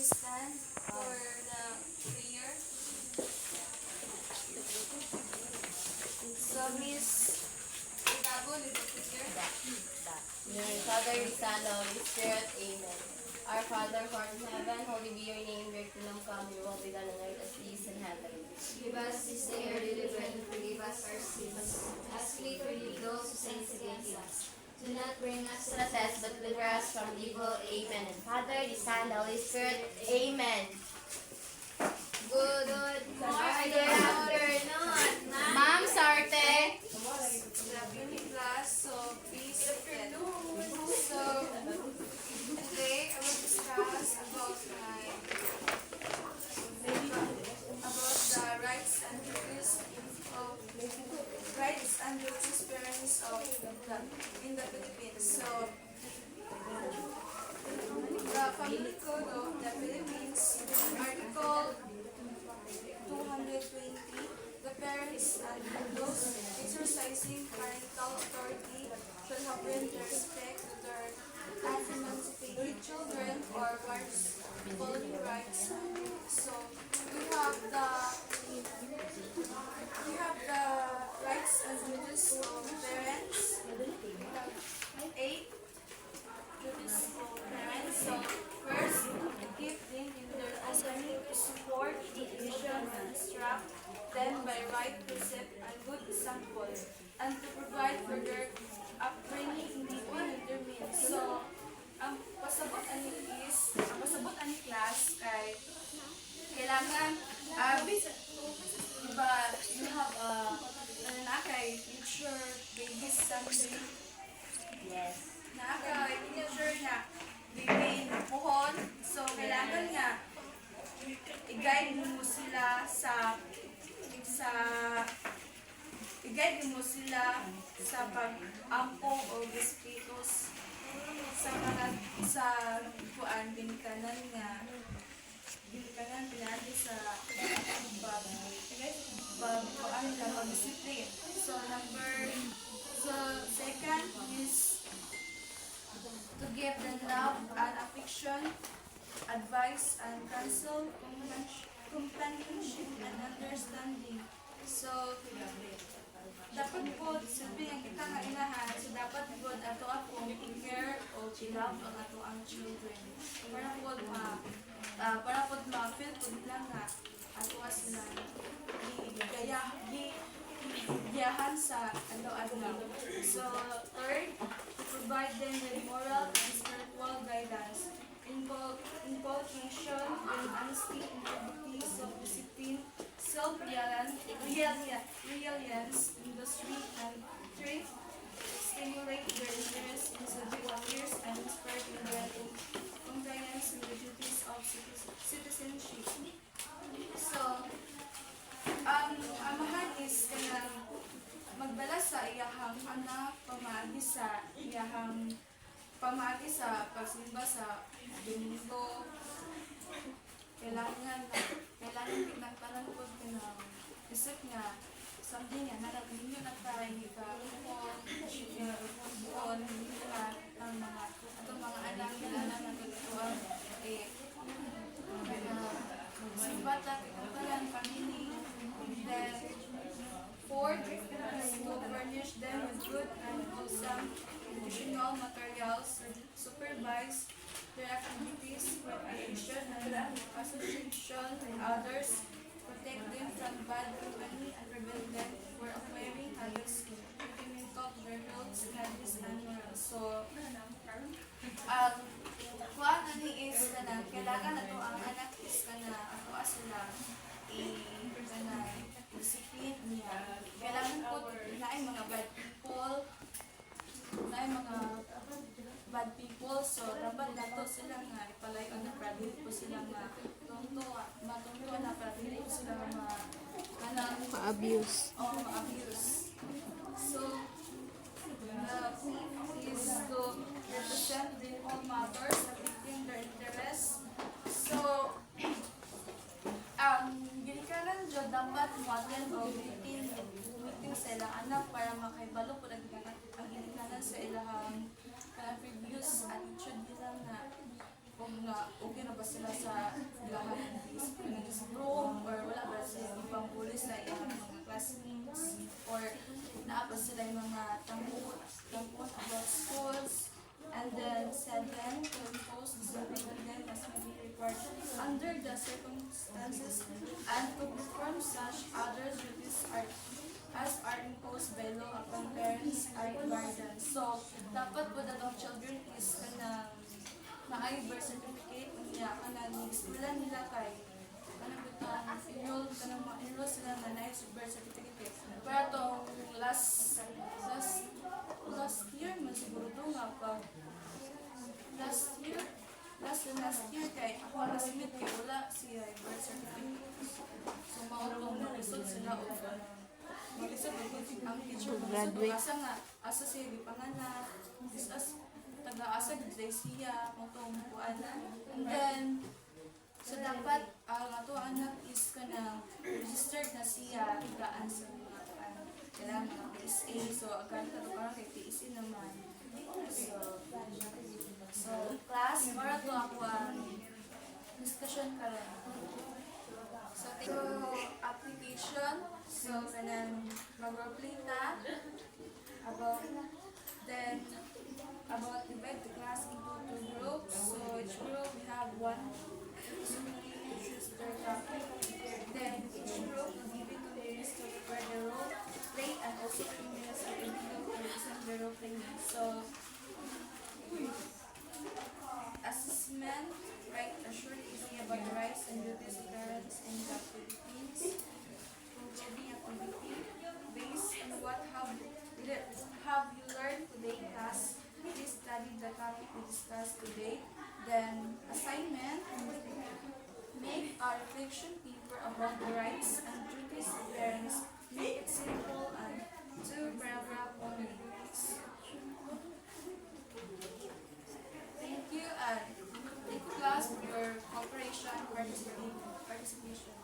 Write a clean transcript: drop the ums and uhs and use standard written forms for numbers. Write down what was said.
stand for the prayer. So, Miss Gabo, lead the prayer. Father, the Son, the Holy Spirit. Amen. Our Father, who art in heaven, holy be your name. Your kingdom come, your will be done on earth as it is in heaven. Give us this day our daily bread and forgive us our sins, as we forgive those who sin against us. Do not bring us to To the test, but deliver us from evil. Amen. And Father, the Son, the Holy Spirit. Amen. good afternoon, Ma'am Sarte. Good afternoon, class. So, please sit. So, today I will discuss about the rights and duties parents in the Philippines. So, the Family Code of the Philippines, Article 220, the parents and those exercising parental authority shall have earned the respect to their emancipated children or wives following rights. So we have the rights and duties of parents. We have 8 duties of parents. So first, to keep them in their autonomy, to support, education, and instruct them by right precept and good example, and to provide for their upbringing in keeping with their means. So, ang pasabot ani class kay kailangan diba you have na kay future babies someday. Yes. Na kay future na baby puhon. So kailangan nga i-guide mo sila sa pag-ampong o respetos sa kuan binikanan pinagi sa kuan ka pag-disiplin. So second is to give them love and affection, advice and counsel, companionship and understanding. So dapat po sabi ang kita nga inahan, so dapat po ato akong i-care o i-love ang ato ang children. Para po ma-feel po nila nga ato sila gigayahan sa adlaw-adlaw. So third, to provide them with moral and spiritual guidance, inculcation with honesty, integrity, self-discipline, self-reliance, industry, and thrift, stimulate their interest in subject affairs and inspire them in compliance with the duties of citizenship. So, ang amahan is kanang magbala sa iyahang anak pamaagi sa pagsimba sa Domingo. Kailangan pinagtanan po ng isip nga something nga ninyo na tayo buon ninyo na ang mga anak nila na natutuan sibat at italan family. Then fourth is to furnish them with good and wholesome educational materials, supervise their activities, recreation and association with others, protect them from bad company and prevent them from acquiring habits detrimental to their health, studies, and morals. So, kuan ani is kailangan nato ang anak is ato sila discipline niya. Kailangan po naay mga bad people, so dapat nato sila nga ipalayo na private po sila nga matunto na private po sila Ma-abuse. ma-abuse. So the fifth is to represent the all mothers affecting their interests. So ginikanan jud dapat mo-attend o meeting sa ilang anak para makahibalo po ang ginikanan sa ilang previous attitude nila nga o nga okay na ba sila sa lahat ng room or wala ba sila ibang pulis na iyang mga classmates or naapa sila yung mga tampon about schools. And then 7, to impose discipline as may be required under the circumstances and to perform such other duties as are imposed by law upon parents and guardians. So, dapat po datong children is kanang naay birth certificate niya kanang eskwela nila kay kanang enroll sila na naay birth certificate. Pero tong last year man siguro to nga pag last year kay ako na-submit kay wala siya birth certificate. So mautong mag-isod sila o mag-isod ang teacher mag-isod asa siya gipanganak as taga-asa gid siya mautong kuan. And then so dapat ang ato anak is kanang registered na siya gaan sa mga kailangan mga PSA. So agad ka parang kay PSA naman. So class, para to ako ang discussion karon. So application. So kanang mag-roleplay ta about divide the class into 2 groups. So each group we have one choose their topic. Then each group will give it 2 minutes to prepare the role play and also 3 minutes for every group to listen the role play. So assessment, write a short essay about the rights and duties of parents in the Philippines. Projecting activity based on what have you learned today class. Please study the topic we discussed today. Then assignment, make a reflection paper about the rights and duties of parents. Make it simple and 2 paragraph only. Thank you and thank you class for your cooperation participation.